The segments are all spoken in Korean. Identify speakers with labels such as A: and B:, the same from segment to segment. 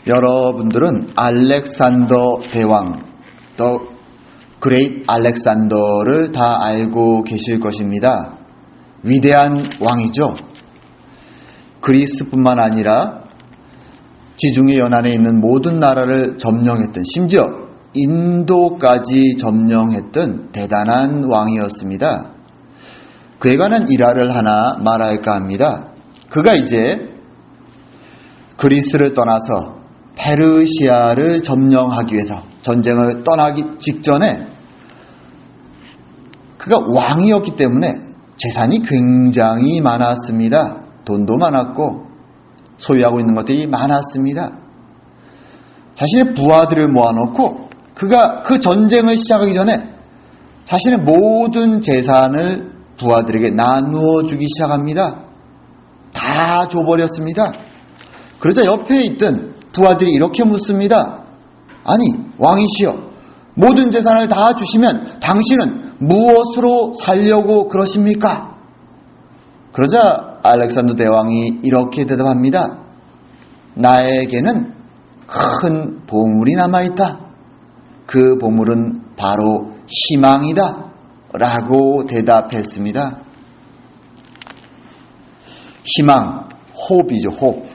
A: 여러분들은 알렉산더 대왕, 더 그레이트 알렉산더를 다 알고 계실 것입니다. 위대한 왕이죠. 그리스뿐만 아니라 지중해 연안에 있는 모든 나라를 점령했던, 심지어 인도까지 점령했던 대단한 왕이었습니다. 그에 관한 일화를 하나 말할까 합니다. 그가 이제 그리스를 떠나서 페르시아를 점령하기 위해서 전쟁을 떠나기 직전에 그가 왕이었기 때문에 재산이 굉장히 많았습니다. 돈도 많았고 소유하고 있는 것들이 많았습니다. 자신의 부하들을 모아놓고 그가 그 전쟁을 시작하기 전에 자신의 모든 재산을 부하들에게 나누어 주기 시작합니다. 다 줘버렸습니다. 그러자 옆에 있던 부하들이 이렇게 묻습니다. 아니, 왕이시여, 모든 재산을 다 주시면 당신은 무엇으로 살려고 그러십니까? 그러자 알렉산더 대왕이 이렇게 대답합니다. 나에게는 큰 보물이 남아있다. 그 보물은 바로 희망이다. 라고 대답했습니다. 희망, 호흡이죠, 호흡.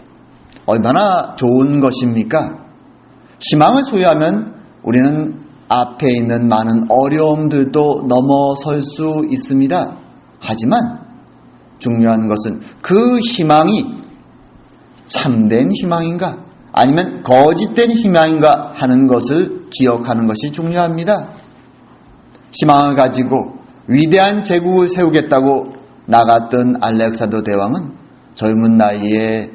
A: 얼마나 좋은 것입니까? 희망을 소유하면 우리는 앞에 있는 많은 어려움들도 넘어설 수 있습니다. 하지만 중요한 것은 그 희망이 참된 희망인가 아니면 거짓된 희망인가 하는 것을 기억하는 것이 중요합니다. 희망을 가지고 위대한 제국을 세우겠다고 나갔던 알렉산더 대왕은 젊은 나이에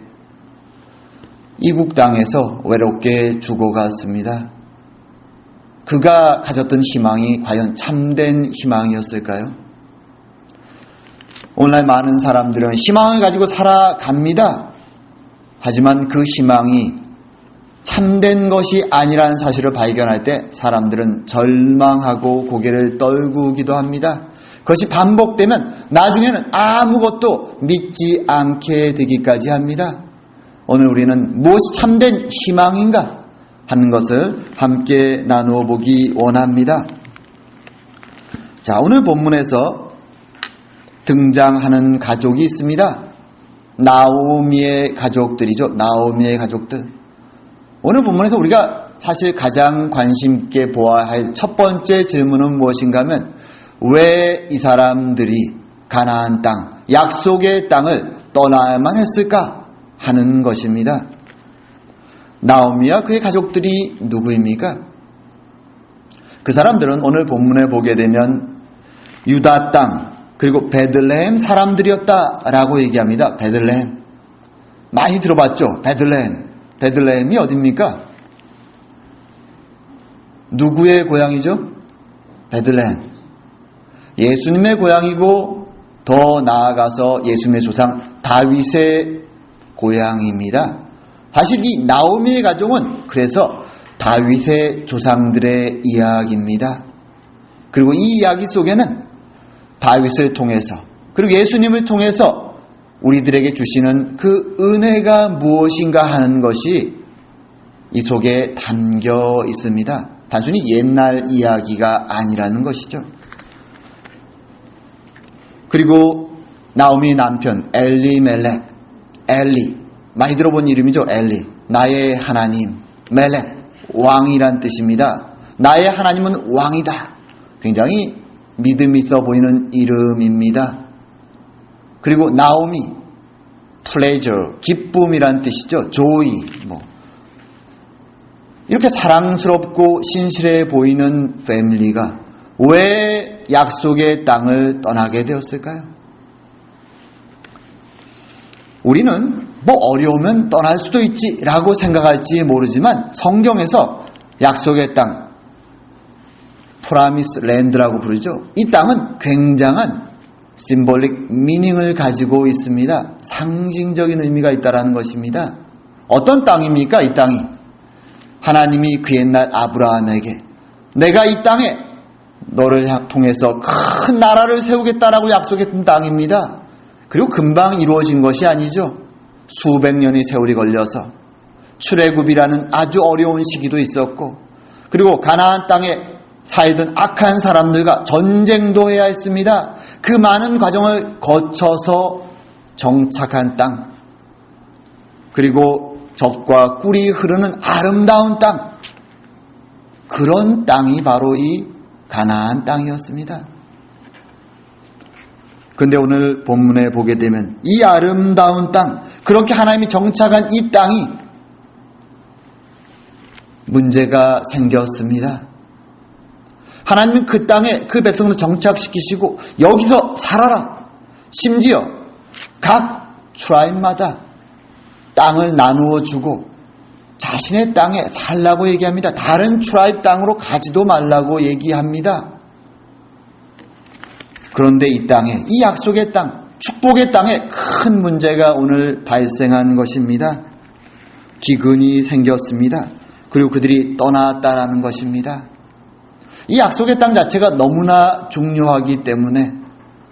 A: 이국 땅에서 외롭게 죽어갔습니다. 그가 가졌던 희망이 과연 참된 희망이었을까요? 오늘날 많은 사람들은 희망을 가지고 살아갑니다. 하지만 그 희망이 참된 것이 아니라는 사실을 발견할 때 사람들은 절망하고 고개를 떨구기도 합니다. 그것이 반복되면 나중에는 아무것도 믿지 않게 되기까지 합니다. 오늘 우리는 무엇이 참된 희망인가 하는 것을 함께 나누어 보기 원합니다. 자, 오늘 본문에서 등장하는 가족이 있습니다. 나오미의 가족들이죠. 나오미의 가족들. 오늘 본문에서 우리가 사실 가장 관심 있게 보아야 할 첫 번째 질문은 무엇인가 하면 왜 이 사람들이 가나안 땅, 약속의 땅을 떠나야만 했을까 하는 것입니다. 나오미와 그의 가족들이 누구입니까? 그 사람들은 오늘 본문에 보게 되면 유다 땅 그리고 베들레헴 사람들이었다라고 얘기합니다. 베들레헴. 많이 들어봤죠? 베들레헴. 베들레헴이 어디입니까? 누구의 고향이죠? 베들레헴. 예수님의 고향이고 더 나아가서 예수님의 조상 다윗의 고향입니다. 사실 이 나오미의 가족은 그래서 다윗의 조상들의 이야기입니다. 그리고 이 이야기 속에는 다윗을 통해서 그리고 예수님을 통해서 우리들에게 주시는 그 은혜가 무엇인가 하는 것이 이 속에 담겨 있습니다. 단순히 옛날 이야기가 아니라는 것이죠. 그리고 나오미의 남편 엘리멜렉, 엘리, 많이 들어본 이름이죠. 엘리, 나의 하나님, 멜렉, 왕이란 뜻입니다. 나의 하나님은 왕이다. 굉장히 믿음 있어 보이는 이름입니다. 그리고 나오미, pleasure, 기쁨이란 뜻이죠. joy, 이렇게 사랑스럽고 신실해 보이는 패밀리가 왜 약속의 땅을 떠나게 되었을까요? 우리는 어려우면 떠날 수도 있지 라고 생각할지 모르지만 성경에서 약속의 땅, 프라미스 랜드라고 부르죠. 이 땅은 굉장한 심볼릭 미닝을 가지고 있습니다. 상징적인 의미가 있다는 것입니다. 어떤 땅입니까? 이 땅이 하나님이 그 옛날 아브라함에게 내가 이 땅에 너를 통해서 큰 나라를 세우겠다라고 약속했던 땅입니다. 그리고 금방 이루어진 것이 아니죠. 수백 년의 세월이 걸려서 출애굽이라는 아주 어려운 시기도 있었고, 그리고 가나안 땅에 살던 악한 사람들과 전쟁도 해야 했습니다. 그 많은 과정을 거쳐서 정착한 땅, 그리고 젖과 꿀이 흐르는 아름다운 땅, 그런 땅이 바로 이 가나안 땅이었습니다. 근데 오늘 본문에 보게 되면 이 아름다운 땅, 그렇게 하나님이 정착한 이 땅이 문제가 생겼습니다. 하나님은 그 땅에 그 백성을 정착시키시고 여기서 살아라. 심지어 각 트라이브마다 땅을 나누어 주고 자신의 땅에 살라고 얘기합니다. 다른 트라이브 땅으로 가지도 말라고 얘기합니다. 그런데 이 땅에, 이 약속의 땅, 축복의 땅에 큰 문제가 오늘 발생한 것입니다. 기근이 생겼습니다. 그리고 그들이 떠났다라는 것입니다. 이 약속의 땅 자체가 너무나 중요하기 때문에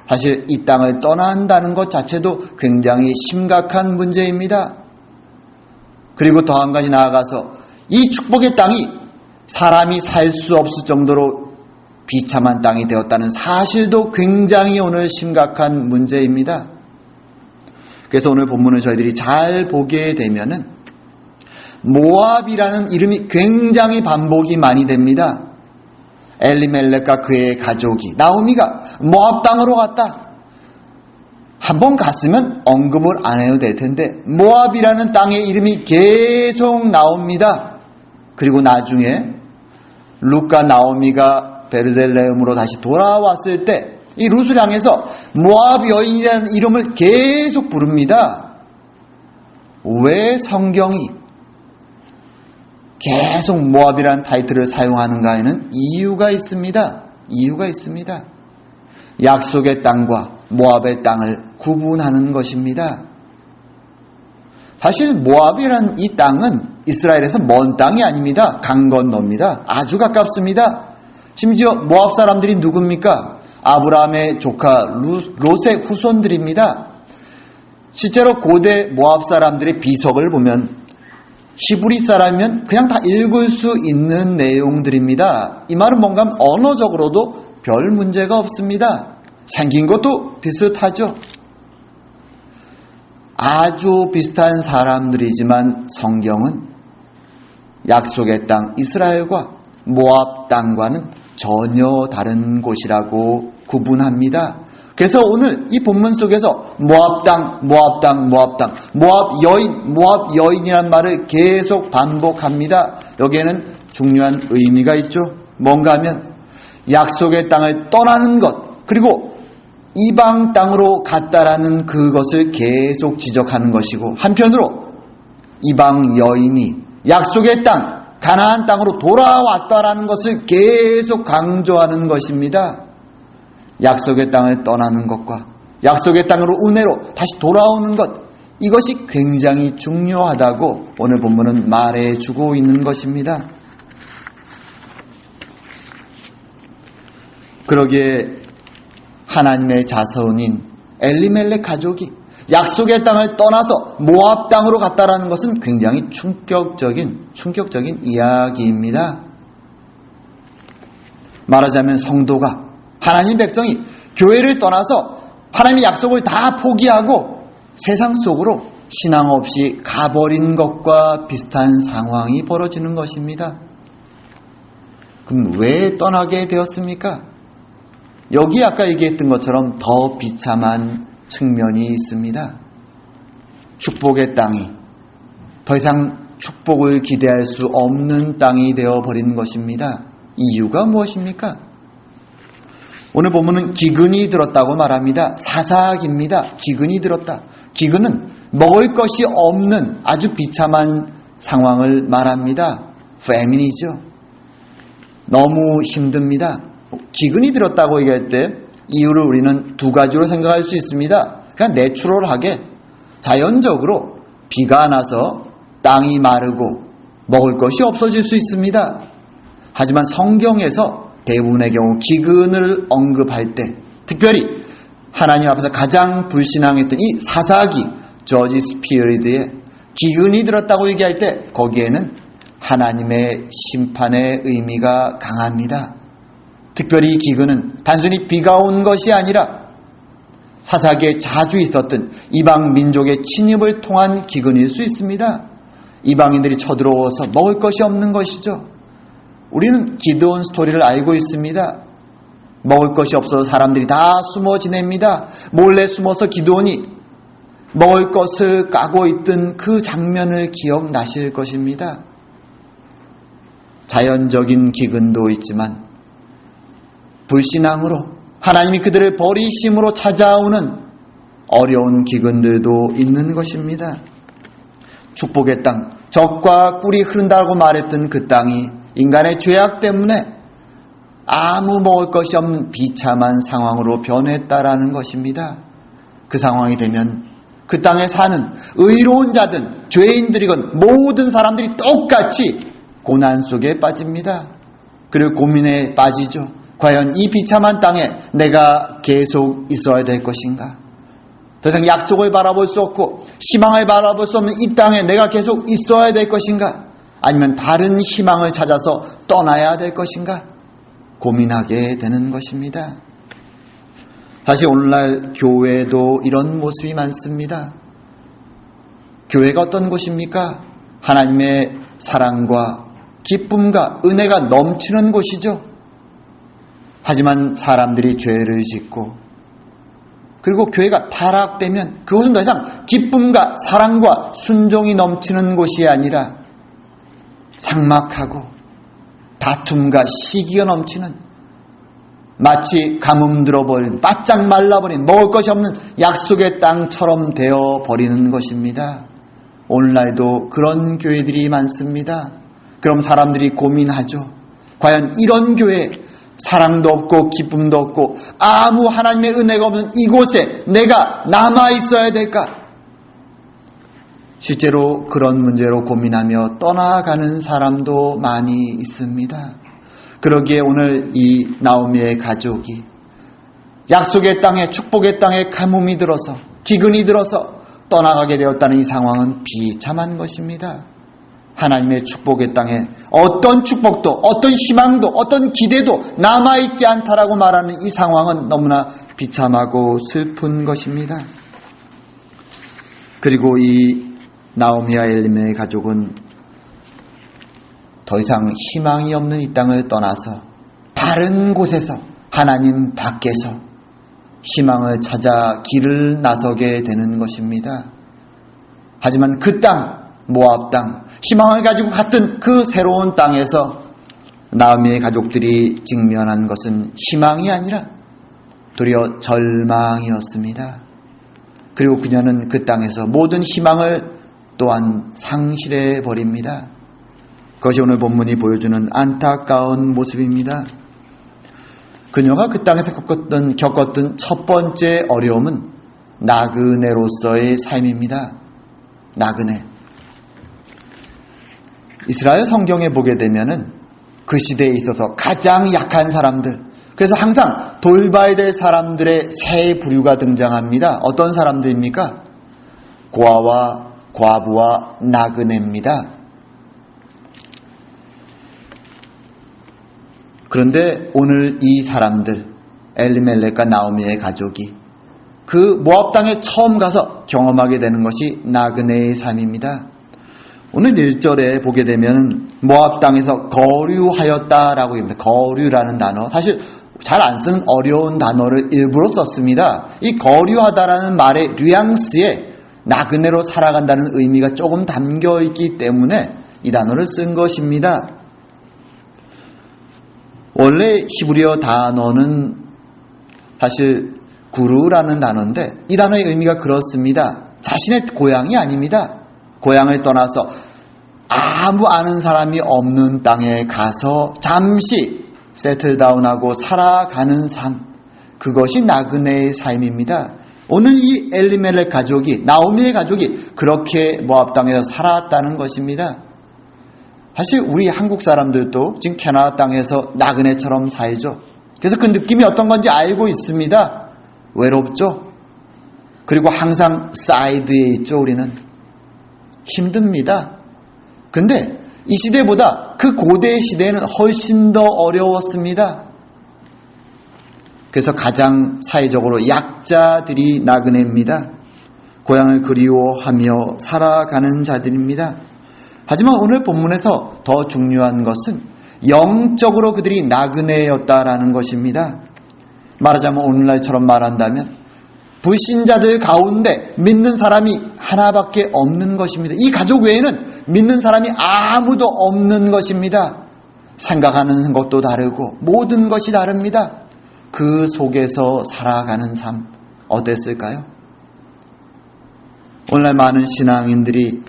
A: 사실 이 땅을 떠난다는 것 자체도 굉장히 심각한 문제입니다. 그리고 더 한 가지 나아가서 이 축복의 땅이 사람이 살 수 없을 정도로 비참한 땅이 되었다는 사실도 굉장히 오늘 심각한 문제입니다. 그래서 오늘 본문을 저희들이 잘 보게 되면은 모압이라는 이름이 굉장히 반복이 많이 됩니다. 엘리멜렉과 그의 가족이, 나오미가 모압 땅으로 갔다. 한번 갔으면 언급을 안 해도 될 텐데 모압이라는 땅의 이름이 계속 나옵니다. 그리고 나중에 룻과 나오미가 베르델레헴으로 다시 돌아왔을 때 이 룻을 향해서 모압 여인이라는 이름을 계속 부릅니다. 왜 성경이 계속 모압이라는 타이틀을 사용하는가에는 이유가 있습니다. 이유가 있습니다. 약속의 땅과 모압의 땅을 구분하는 것입니다. 사실 모압이라는 이 땅은 이스라엘에서 먼 땅이 아닙니다. 강 건너입니다. 아주 가깝습니다. 심지어 모압 사람들이 누굽니까? 아브라함의 조카 롯의 후손들입니다. 실제로 고대 모압 사람들의 비석을 보면 히브리 사람이면 그냥 다 읽을 수 있는 내용들입니다. 이 말은 뭔가 언어적으로도 별 문제가 없습니다. 생긴 것도 비슷하죠. 아주 비슷한 사람들이지만 성경은 약속의 땅 이스라엘과 모압 땅과는 전혀 다른 곳이라고 구분합니다. 그래서 오늘 이 본문 속에서 모압 땅, 모압 땅, 모압 땅, 모압 여인이란 말을 계속 반복합니다. 여기에는 중요한 의미가 있죠. 뭔가 하면 약속의 땅을 떠나는 것, 그리고 이방 땅으로 갔다라는 그것을 계속 지적하는 것이고, 한편으로 이방 여인이 약속의 땅, 가나안 땅으로 돌아왔다라는 것을 계속 강조하는 것입니다. 약속의 땅을 떠나는 것과 약속의 땅으로 은혜로 다시 돌아오는 것, 이것이 굉장히 중요하다고 오늘 본문은 말해주고 있는 것입니다. 그러기에 하나님의 자손인 엘리멜렉 가족이 약속의 땅을 떠나서 모압 땅으로 갔다라는 것은 굉장히 충격적인 이야기입니다. 말하자면 성도가, 하나님 백성이 교회를 떠나서 하나님의 약속을 다 포기하고 세상 속으로 신앙 없이 가버린 것과 비슷한 상황이 벌어지는 것입니다. 그럼 왜 떠나게 되었습니까? 여기 아까 얘기했던 것처럼 더 비참한 측면이 있습니다. 축복의 땅이 더 이상 축복을 기대할 수 없는 땅이 되어버린 것입니다. 이유가 무엇입니까? 오늘 본문은 기근이 들었다고 말합니다. 사사기입니다. 기근이 들었다. 기근은 먹을 것이 없는 아주 비참한 상황을 말합니다. 패민이죠. 너무 힘듭니다. 기근이 들었다고 얘기할 때 이유를 우리는 두 가지로 생각할 수 있습니다. 그냥 내추럴하게 자연적으로 비가 나서 땅이 마르고 먹을 것이 없어질 수 있습니다. 하지만 성경에서 대부분의 경우 기근을 언급할 때, 특별히 하나님 앞에서 가장 불신앙했던 이 사사기 저지스 피리드에 기근이 들었다고 얘기할 때 거기에는 하나님의 심판의 의미가 강합니다. 특별히 기근은 단순히 비가 온 것이 아니라 사사기에 자주 있었던 이방 민족의 침입을 통한 기근일 수 있습니다. 이방인들이 쳐들어와서 먹을 것이 없는 것이죠. 우리는 기드온 스토리를 알고 있습니다. 먹을 것이 없어서 사람들이 다 숨어 지냅니다. 몰래 숨어서 기드온이 먹을 것을 까고 있던 그 장면을 기억나실 것입니다. 자연적인 기근도 있지만 불신앙으로 하나님이 그들을 버리심으로 찾아오는 어려운 기근들도 있는 것입니다. 축복의 땅, 젖과 꿀이 흐른다고 말했던 그 땅이 인간의 죄악 때문에 아무 먹을 것이 없는 비참한 상황으로 변했다라는 것입니다. 그 상황이 되면 그 땅에 사는 의로운 자든 죄인들이건 모든 사람들이 똑같이 고난 속에 빠집니다. 그리고 고민에 빠지죠. 과연 이 비참한 땅에 내가 계속 있어야 될 것인가? 더 이상 약속을 바라볼 수 없고 희망을 바라볼 수 없는 이 땅에 내가 계속 있어야 될 것인가? 아니면 다른 희망을 찾아서 떠나야 될 것인가? 고민하게 되는 것입니다. 사실 오늘날 교회도 이런 모습이 많습니다. 교회가 어떤 곳입니까? 하나님의 사랑과 기쁨과 은혜가 넘치는 곳이죠. 하지만 사람들이 죄를 짓고 그리고 교회가 타락되면 그것은 더 이상 기쁨과 사랑과 순종이 넘치는 곳이 아니라 삭막하고 다툼과 시기가 넘치는 마치 가뭄 들어버린 바짝 말라버린 먹을 것이 없는 약속의 땅처럼 되어버리는 것입니다. 오늘날도 그런 교회들이 많습니다. 그럼 사람들이 고민하죠. 과연 이런 교회 사랑도 없고 기쁨도 없고 아무 하나님의 은혜가 없는 이곳에 내가 남아있어야 될까? 실제로 그런 문제로 고민하며 떠나가는 사람도 많이 있습니다. 그러기에 오늘 이 나오미의 가족이 약속의 땅에 축복의 땅에 가뭄이 들어서 기근이 들어서 떠나가게 되었다는 이 상황은 비참한 것입니다. 하나님의 축복의 땅에 어떤 축복도 어떤 희망도 어떤 기대도 남아있지 않다라고 말하는 이 상황은 너무나 비참하고 슬픈 것입니다. 그리고 이 나오미와 엘리멜의 가족은 더 이상 희망이 없는 이 땅을 떠나서 다른 곳에서 하나님 밖에서 희망을 찾아 길을 나서게 되는 것입니다. 하지만 그 땅, 모압 땅, 희망을 가지고 갔던 그 새로운 땅에서 나오미의 가족들이 직면한 것은 희망이 아니라 도리어 절망이었습니다. 그리고 그녀는 그 땅에서 모든 희망을 또한 상실해 버립니다. 그것이 오늘 본문이 보여주는 안타까운 모습입니다. 그녀가 그 땅에서 겪었던 첫 번째 어려움은 나그네로서의 삶입니다. 나그네. 이스라엘 성경에 보게 되면은 그 시대에 있어서 가장 약한 사람들, 그래서 항상 돌봐야 될 사람들의 세 부류가 등장합니다. 어떤 사람들입니까? 고아와 과부와 나그네입니다. 그런데 오늘 이 사람들, 엘리멜렉과 나오미의 가족이 그 모압 땅에 처음 가서 경험하게 되는 것이 나그네의 삶입니다. 오늘 1절에 보게 되면 모압 땅에서 거류하였다라고 합니다. 거류라는 단어, 사실 잘 안 쓰는 어려운 단어를 일부러 썼습니다. 이 거류하다라는 말의 뉘앙스에 나그네로 살아간다는 의미가 조금 담겨 있기 때문에 이 단어를 쓴 것입니다. 원래 히브리어 단어는 사실 구루라는 단어인데 이 단어의 의미가 그렇습니다. 자신의 고향이 아닙니다. 고향을 떠나서 아무 아는 사람이 없는 땅에 가서 잠시 세틀다운하고 살아가는 삶, 그것이 나그네의 삶입니다. 오늘 이 엘리멜렉 가족이, 나오미의 가족이 그렇게 모압 땅에서 살았다는 것입니다. 사실 우리 한국 사람들도 지금 캐나다 땅에서 나그네처럼 살죠. 그래서 그 느낌이 어떤 건지 알고 있습니다. 외롭죠. 그리고 항상 사이드에 있죠. 우리는 힘듭니다. 근데 이 시대보다 그 고대 시대에는 훨씬 더 어려웠습니다. 그래서 가장 사회적으로 약자들이 나그네입니다. 고향을 그리워하며 살아가는 자들입니다. 하지만 오늘 본문에서 더 중요한 것은 영적으로 그들이 나그네였다라는 것입니다. 말하자면 오늘날처럼 말한다면 불신자들 가운데 믿는 사람이 하나밖에 없는 것입니다. 이 가족 외에는 믿는 사람이 아무도 없는 것입니다. 생각하는 것도 다르고 모든 것이 다릅니다. 그 속에서 살아가는 삶 어땠을까요? 오늘날 많은 신앙인들이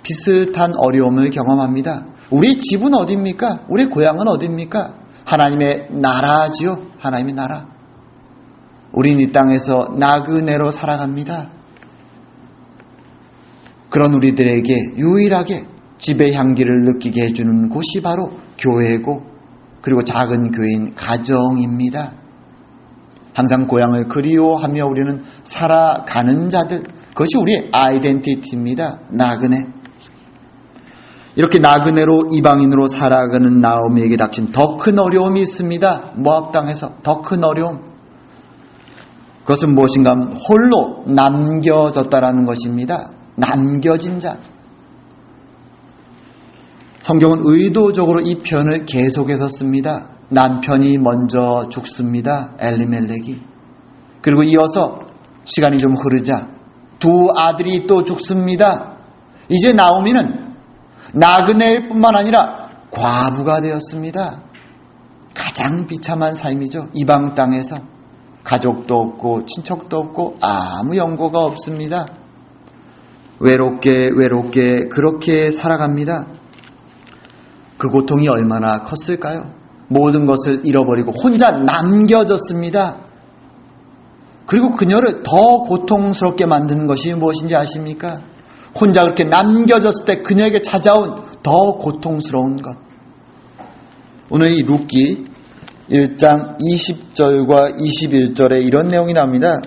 A: 비슷한 어려움을 경험합니다. 우리 집은 어디입니까? 우리 고향은 어디입니까? 하나님의 나라지요. 하나님의 나라. 우린 이 땅에서 나그네로 살아갑니다. 그런 우리들에게 유일하게 집의 향기를 느끼게 해주는 곳이 바로 교회고 그리고 작은 교회인 가정입니다. 항상 고향을 그리워하며 우리는 살아가는 자들, 그것이 우리의 아이덴티티입니다. 나그네. 이렇게 나그네로 이방인으로 살아가는 나오미에게 닥친 더 큰 어려움이 있습니다. 모압 땅에서 더 큰 어려움. 그것은 무엇인가 하면 홀로 남겨졌다라는 것입니다. 남겨진 자. 성경은 의도적으로 이 표현을 계속해서 씁니다. 남편이 먼저 죽습니다. 엘리멜렉이. 그리고 이어서 시간이 좀 흐르자 두 아들이 또 죽습니다. 이제 나오미는 나그네일 뿐만 아니라 과부가 되었습니다. 가장 비참한 삶이죠. 이방 땅에서 가족도 없고 친척도 없고 아무 연고가 없습니다. 외롭게 그렇게 살아갑니다. 그 고통이 얼마나 컸을까요? 모든 것을 잃어버리고 혼자 남겨졌습니다. 그리고 그녀를 더 고통스럽게 만드는 것이 무엇인지 아십니까? 혼자 그렇게 남겨졌을 때 그녀에게 찾아온 더 고통스러운 것. 오늘 이 룻기 1장 20절과 21절에 이런 내용이 나옵니다.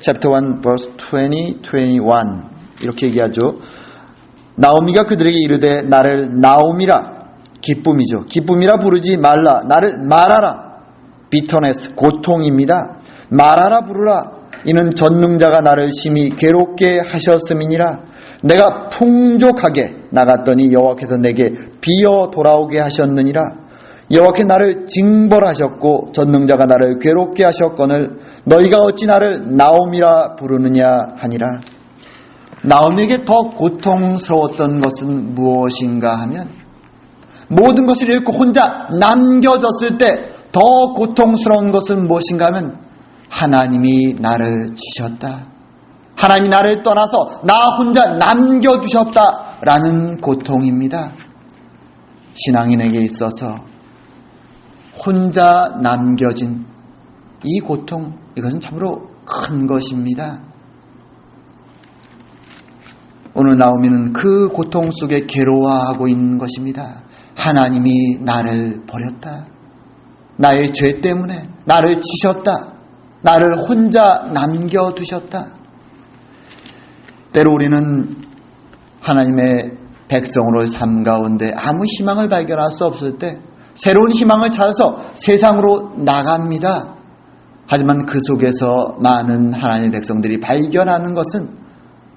A: Chapter 1, verse 20, 21 이렇게 얘기하죠. 나오미가 그들에게 이르되 나를 나오미라, 기쁨이죠. 기쁨이라 부르지 말라. 나를 말하라. 비터네스, 고통입니다. 말하라 부르라. 이는 전능자가 나를 심히 괴롭게 하셨음이니라. 내가 풍족하게 나갔더니 여호와께서 내게 비어 돌아오게 하셨느니라. 여호와께 나를 징벌하셨고 전능자가 나를 괴롭게 하셨거늘 너희가 어찌 나를 나오미라 부르느냐 하니라. 나오미에게 더 고통스러웠던 것은 무엇인가 하면 모든 것을 잃고 혼자 남겨졌을 때 더 고통스러운 것은 무엇인가 하면 하나님이 나를 치셨다. 하나님이 나를 떠나서 나 혼자 남겨두셨다라는 고통입니다. 신앙인에게 있어서 혼자 남겨진 이 고통, 이것은 참으로 큰 것입니다. 오늘 나오미는 그 고통 속에 괴로워하고 있는 것입니다. 하나님이 나를 버렸다. 나의 죄 때문에 나를 치셨다. 나를 혼자 남겨두셨다. 때로 우리는 하나님의 백성으로 삶 가운데 아무 희망을 발견할 수 없을 때 새로운 희망을 찾아서 세상으로 나갑니다. 하지만 그 속에서 많은 하나님의 백성들이 발견하는 것은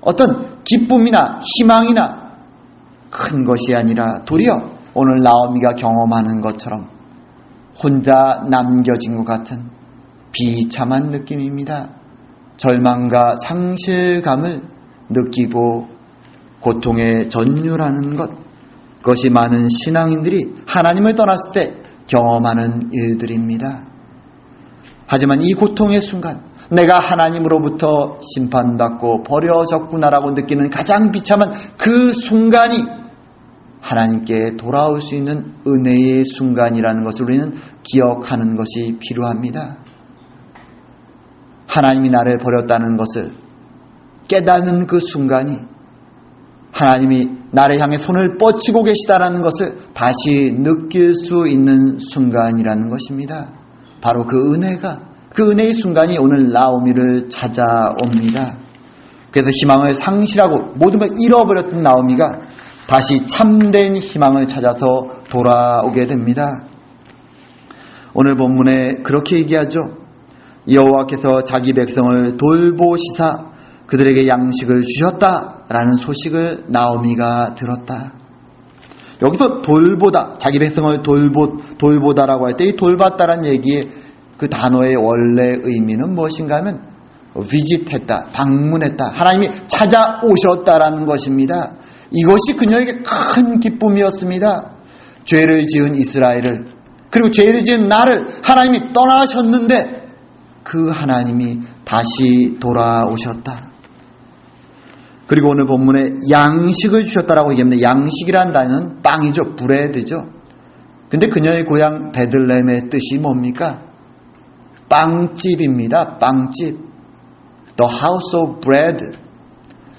A: 어떤 기쁨이나 희망이나 큰 것이 아니라 도리어 오늘 나오미가 경험하는 것처럼 혼자 남겨진 것 같은 비참한 느낌입니다. 절망과 상실감을 느끼고 고통에 전율하는 것, 그것이 많은 신앙인들이 하나님을 떠났을 때 경험하는 일들입니다. 하지만 이 고통의 순간 내가 하나님으로부터 심판받고 버려졌구나라고 느끼는 가장 비참한 그 순간이 하나님께 돌아올 수 있는 은혜의 순간이라는 것을 우리는 기억하는 것이 필요합니다. 하나님이 나를 버렸다는 것을 깨닫는 그 순간이 하나님이 나를 향해 손을 뻗치고 계시다라는 것을 다시 느낄 수 있는 순간이라는 것입니다. 바로 그 은혜의 순간이 오늘 나오미를 찾아옵니다. 그래서 희망을 상실하고 모든 걸 잃어버렸던 나오미가 다시 참된 희망을 찾아서 돌아오게 됩니다. 오늘 본문에 그렇게 얘기하죠. 여호와께서 자기 백성을 돌보시사 그들에게 양식을 주셨다라는 소식을 나오미가 들었다. 여기서 돌보다, 자기 백성을 돌보다라고 할 때 이 돌봤다라는 얘기의 그 단어의 원래 의미는 무엇인가 하면 visit했다, 방문했다, 하나님이 찾아오셨다라는 것입니다. 이것이 그녀에게 큰 기쁨이었습니다. 죄를 지은 이스라엘을, 그리고 죄를 지은 나를 하나님이 떠나셨는데 그 하나님이 다시 돌아오셨다. 그리고 오늘 본문에 양식을 주셨다라고 얘기합니다. 양식이란 단어는 빵이죠. 브레드죠. 근데 그녀의 고향 베들레헴의 뜻이 뭡니까? 빵집입니다. 빵집. The house of bread.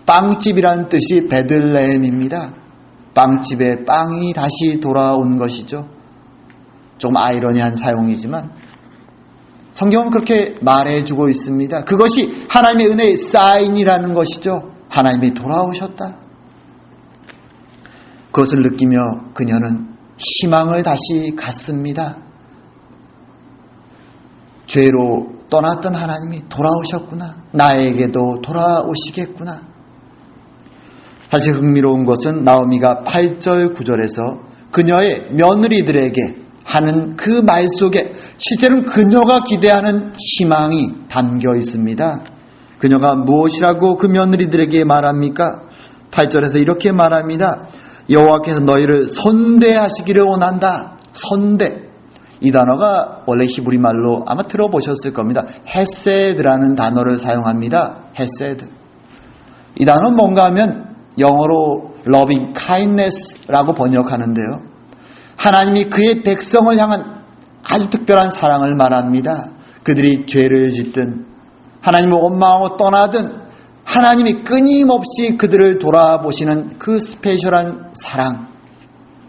A: 빵집이라는 뜻이 베들레헴입니다. 빵집에 빵이 다시 돌아온 것이죠. 좀 아이러니한 사용이지만 성경은 그렇게 말해주고 있습니다. 그것이 하나님의 은혜의 사인이라는 것이죠. 하나님이 돌아오셨다. 그것을 느끼며 그녀는 희망을 다시 갖습니다. 죄로 떠났던 하나님이 돌아오셨구나. 나에게도 돌아오시겠구나. 사실 흥미로운 것은 나오미가 8절 9절에서 그녀의 며느리들에게 하는 그 말 속에 실제로는 그녀가 기대하는 희망이 담겨 있습니다. 그녀가 무엇이라고 그 며느리들에게 말합니까? 8절에서 이렇게 말합니다. 여호와께서 너희를 선대하시기를 원한다. 선대. 이 단어가 원래 히브리 말로 아마 들어보셨을 겁니다. 헤세드라는 단어를 사용합니다. 헤세드. 이 단어는 뭔가 하면 영어로 loving kindness라고 번역하는데요. 하나님이 그의 백성을 향한 아주 특별한 사랑을 말합니다. 그들이 죄를 짓든 하나님을 원망하고 떠나든 하나님이 끊임없이 그들을 돌아보시는 그 스페셜한 사랑,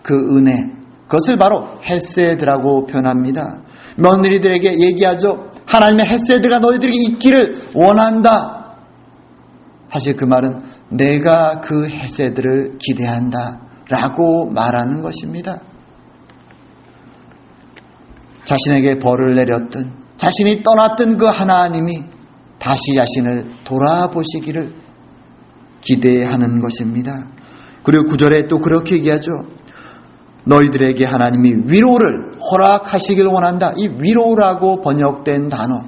A: 그 은혜, 그것을 바로 헤세드라고 표현합니다. 며느리들에게 얘기하죠. 하나님의 헤세드가 너희들에게 있기를 원한다. 사실 그 말은 내가 그 헤세드를 기대한다 라고 말하는 것입니다. 자신에게 벌을 내렸던, 자신이 떠났던 그 하나님이 다시 자신을 돌아보시기를 기대하는 것입니다. 그리고 9절에 또 그렇게 얘기하죠. 너희들에게 하나님이 위로를 허락하시길 원한다. 이 위로라고 번역된 단어,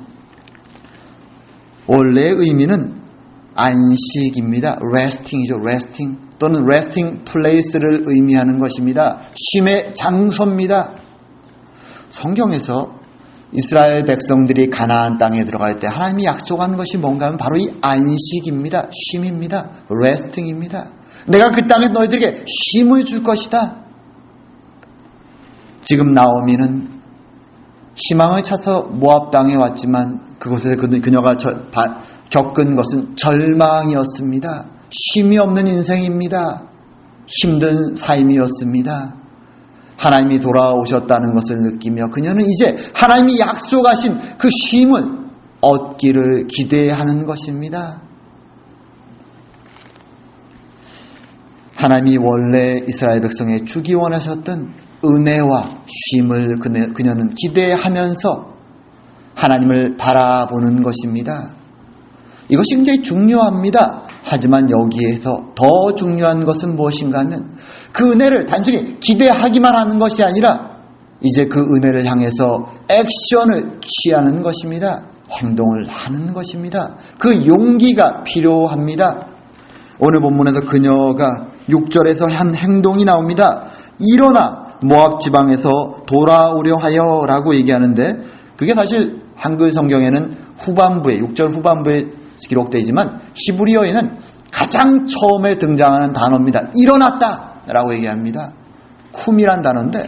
A: 원래의 의미는 안식입니다. resting이죠. resting 또는 resting place를 의미하는 것입니다. 쉼의 장소입니다. 성경에서 이스라엘 백성들이 가나안 땅에 들어갈 때 하나님이 약속한 것이 뭔가 하면 바로 이 안식입니다. 쉼입니다. resting입니다. 내가 그 땅에 너희들에게 쉼을 줄 것이다. 지금 나오미는 희망을 찾아서 모압 땅에 왔지만 그곳에서 그녀가 겪은 것은 절망이었습니다. 쉼이 없는 인생입니다. 힘든 삶이었습니다. 하나님이 돌아오셨다는 것을 느끼며 그녀는 이제 하나님이 약속하신 그 쉼을 얻기를 기대하는 것입니다. 하나님이 원래 이스라엘 백성에 주기 원하셨던 은혜와 쉼을 그녀는 기대하면서 하나님을 바라보는 것입니다. 이것이 굉장히 중요합니다. 하지만 여기에서 더 중요한 것은 무엇인가 하면 그 은혜를 단순히 기대하기만 하는 것이 아니라 이제 그 은혜를 향해서 액션을 취하는 것입니다. 행동을 하는 것입니다. 그 용기가 필요합니다. 오늘 본문에서 그녀가 6절에서 한 행동이 나옵니다. 일어나 모압 지방에서 돌아오려 하여 라고 얘기하는데 그게 사실 한글 성경에는 후반부에 6절 후반부에 기록되어 있지만 히브리어에는 가장 처음에 등장하는 단어입니다. 일어났다 라고 얘기합니다. 쿰이란 단어인데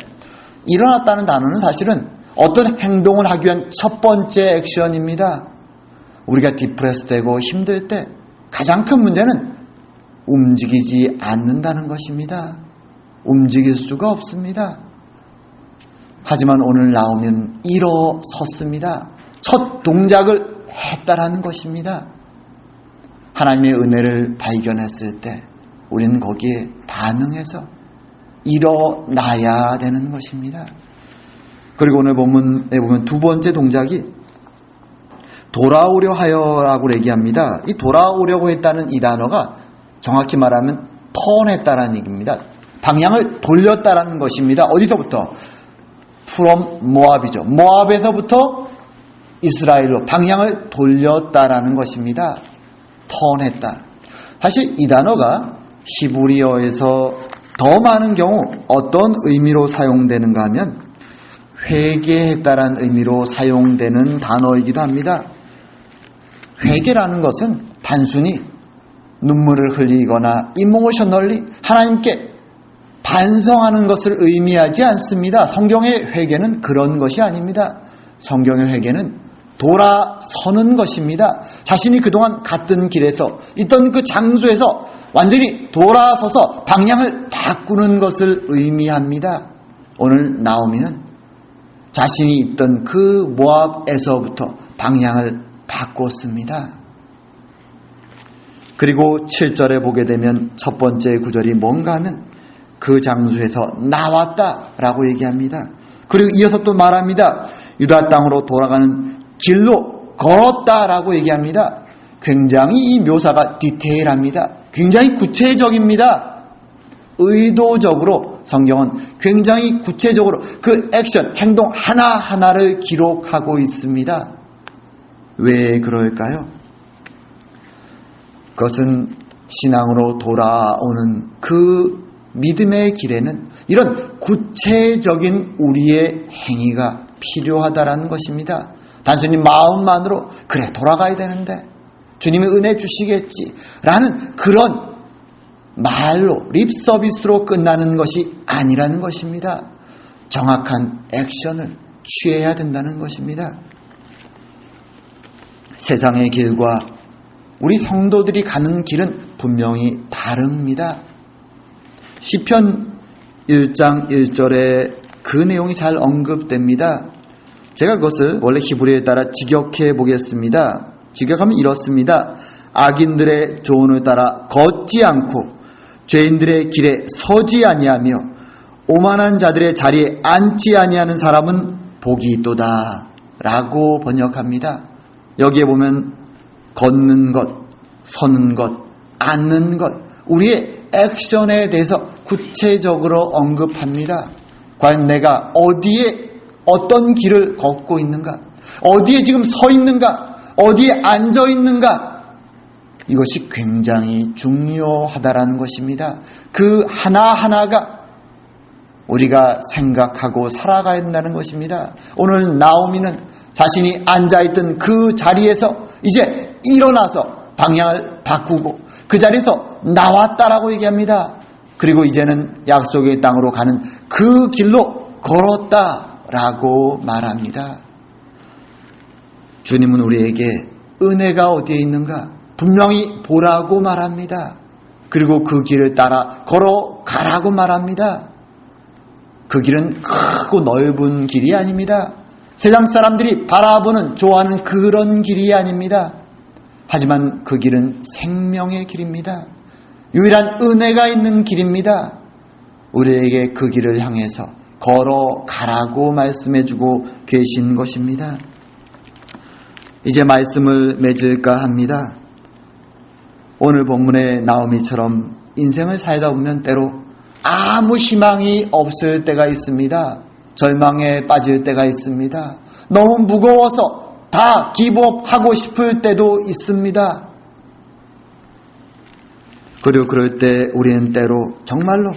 A: 일어났다는 단어는 사실은 어떤 행동을 하기 위한 첫 번째 액션입니다. 우리가 디프레스되고 힘들 때 가장 큰 문제는 움직이지 않는다는 것입니다. 움직일 수가 없습니다. 하지만 오늘 나오면 일어섰습니다. 첫 동작을 했다라는 것입니다. 하나님의 은혜를 발견했을 때 우리는 거기에 반응해서 일어나야 되는 것입니다. 그리고 오늘 본문에 보면 두 번째 동작이 돌아오려 하여라고 얘기합니다. 이 돌아오려고 했다는 이 단어가 정확히 말하면 턴했다라는 얘기입니다. 방향을 돌렸다라는 것입니다. 어디서부터? from 모압이죠. 모압에서부터 이스라엘로 방향을 돌렸다라는 것입니다. 턴했다. 사실 이 단어가 히브리어에서 더 많은 경우 어떤 의미로 사용되는가 하면 회개했다라는 의미로 사용되는 단어이기도 합니다. 회개라는 것은 단순히 눈물을 흘리거나 이모셔널리 하나님께 반성하는 것을 의미하지 않습니다. 성경의 회개는 그런 것이 아닙니다. 성경의 회개는 돌아서는 것입니다. 자신이 그동안 갔던 길에서 있던 그 장소에서 완전히 돌아서서 방향을 바꾸는 것을 의미합니다. 오늘 나오미는 자신이 있던 그 모압에서부터 방향을 바꿨습니다. 그리고 7절에 보게 되면 첫 번째 구절이 뭔가 하면 그 장소에서 나왔다라고 얘기합니다. 그리고 이어서 또 말합니다. 유다 땅으로 돌아가는 길로 걸었다라고 얘기합니다. 굉장히 이 묘사가 디테일합니다. 굉장히 구체적입니다. 의도적으로 성경은 굉장히 구체적으로 그 액션, 행동 하나하나를 기록하고 있습니다. 왜 그럴까요? 그것은 신앙으로 돌아오는 그 믿음의 길에는 이런 구체적인 우리의 행위가 필요하다라는 것입니다. 단순히 마음만으로 그래 돌아가야 되는데 주님이 은혜 주시겠지 라는 그런 말로 립서비스로 끝나는 것이 아니라는 것입니다. 정확한 액션을 취해야 된다는 것입니다. 세상의 길과 우리 성도들이 가는 길은 분명히 다릅니다. 시편 1장 1절에 그 내용이 잘 언급됩니다. 제가 그것을 원래 히브리어에 따라 직역해 보겠습니다. 직역하면 이렇습니다. 악인들의 조언을 따라 걷지 않고 죄인들의 길에 서지 아니하며 오만한 자들의 자리에 앉지 아니하는 사람은 복이 있도다 라고 번역합니다. 여기에 보면 걷는 것, 서는 것, 앉는 것, 우리의 액션에 대해서 구체적으로 언급합니다. 과연 내가 어디에 어떤 길을 걷고 있는가? 어디에 지금 서 있는가? 어디에 앉아 있는가? 이것이 굉장히 중요하다라는 것입니다. 그 하나하나가 우리가 생각하고 살아가야 된다는 것입니다. 오늘 나오미는 자신이 앉아있던 그 자리에서 이제 일어나서 방향을 바꾸고 그 자리에서 나왔다라고 얘기합니다. 그리고 이제는 약속의 땅으로 가는 그 길로 걸었다라고 말합니다. 주님은 우리에게 은혜가 어디에 있는가 분명히 보라고 말합니다. 그리고 그 길을 따라 걸어가라고 말합니다. 그 길은 크고 넓은 길이 아닙니다. 세상 사람들이 바라보는 좋아하는 그런 길이 아닙니다. 하지만 그 길은 생명의 길입니다. 유일한 은혜가 있는 길입니다. 우리에게 그 길을 향해서 걸어가라고 말씀해주고 계신 것입니다. 이제 말씀을 맺을까 합니다. 오늘 본문의 나오미처럼 인생을 살다 보면 때로 아무 희망이 없을 때가 있습니다. 절망에 빠질 때가 있습니다. 너무 무거워서 다 기브업하고 싶을 때도 있습니다. 그리고 그럴 때 우리는 때로 정말로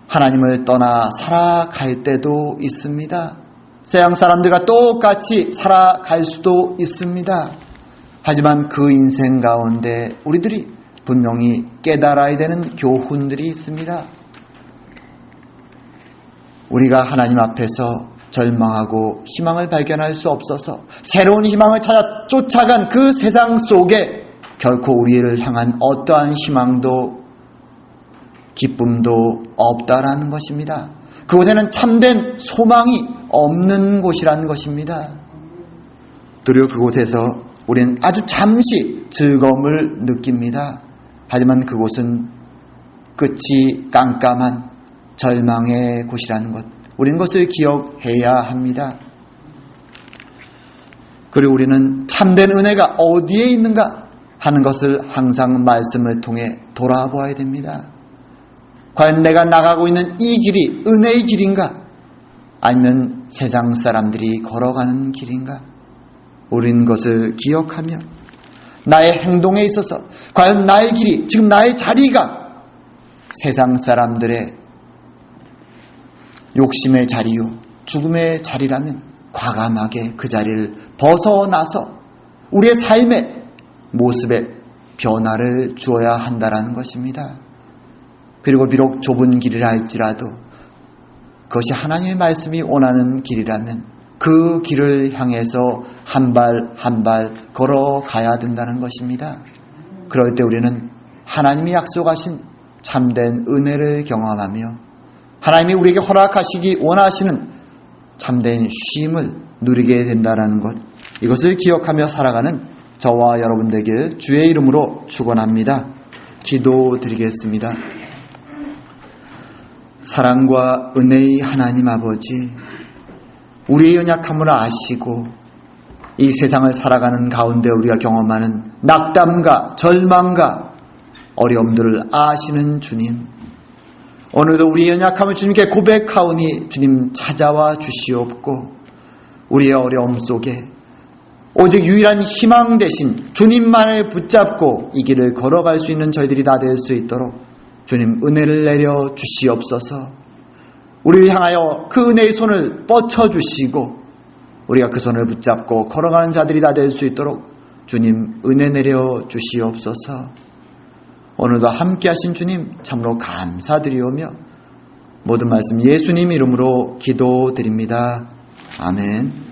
A: 하나님을 떠나 살아갈 때도 있습니다. 세상 사람들과 똑같이 살아갈 수도 있습니다. 하지만 그 인생 가운데 우리들이 분명히 깨달아야 되는 교훈들이 있습니다. 우리가 하나님 앞에서 절망하고 희망을 발견할 수 없어서 새로운 희망을 찾아 쫓아간 그 세상 속에 결코 우리를 향한 어떠한 희망도 기쁨도 없다라는 것입니다. 그곳에는 참된 소망이 없는 곳이라는 것입니다. 그리고 그곳에서 우리는 아주 잠시 즐거움을 느낍니다. 하지만 그곳은 끝이 깜깜한 절망의 곳이라는 것, 우리는 그것을 기억해야 합니다. 그리고 우리는 참된 은혜가 어디에 있는가 하는 것을 항상 말씀을 통해 돌아보아야 됩니다. 과연 내가 나가고 있는 이 길이 은혜의 길인가? 아니면 세상 사람들이 걸어가는 길인가? 우리는 그것을 기억하며 나의 행동에 있어서 과연 나의 길이, 지금 나의 자리가 세상 사람들의 욕심의 자리요, 죽음의 자리라면 과감하게 그 자리를 벗어나서 우리의 삶의 모습에 변화를 주어야 한다는 것입니다. 그리고 비록 좁은 길이라 할지라도 그것이 하나님의 말씀이 원하는 길이라면 그 길을 향해서 한 발 한 발 걸어가야 된다는 것입니다. 그럴 때 우리는 하나님이 약속하신 참된 은혜를 경험하며 하나님이 우리에게 허락하시기 원하시는 참된 쉼을 누리게 된다는 것, 이것을 기억하며 살아가는 저와 여러분 되길 주의 이름으로 축원합니다. 기도드리겠습니다. 사랑과 은혜의 하나님 아버지, 우리의 연약함을 아시고 이 세상을 살아가는 가운데 우리가 경험하는 낙담과 절망과 어려움들을 아시는 주님, 오늘도 우리의 연약함을 주님께 고백하오니 주님 찾아와 주시옵고 우리의 어려움 속에 오직 유일한 희망 대신 주님만을 붙잡고 이 길을 걸어갈 수 있는 저희들이 다 될 수 있도록 주님 은혜를 내려 주시옵소서. 우리를 향하여 그 은혜의 손을 뻗쳐 주시고 우리가 그 손을 붙잡고 걸어가는 자들이 다 될 수 있도록 주님 은혜 내려 주시옵소서. 오늘도 함께 하신 주님 참으로 감사드리오며 모든 말씀 예수님 이름으로 기도드립니다. 아멘.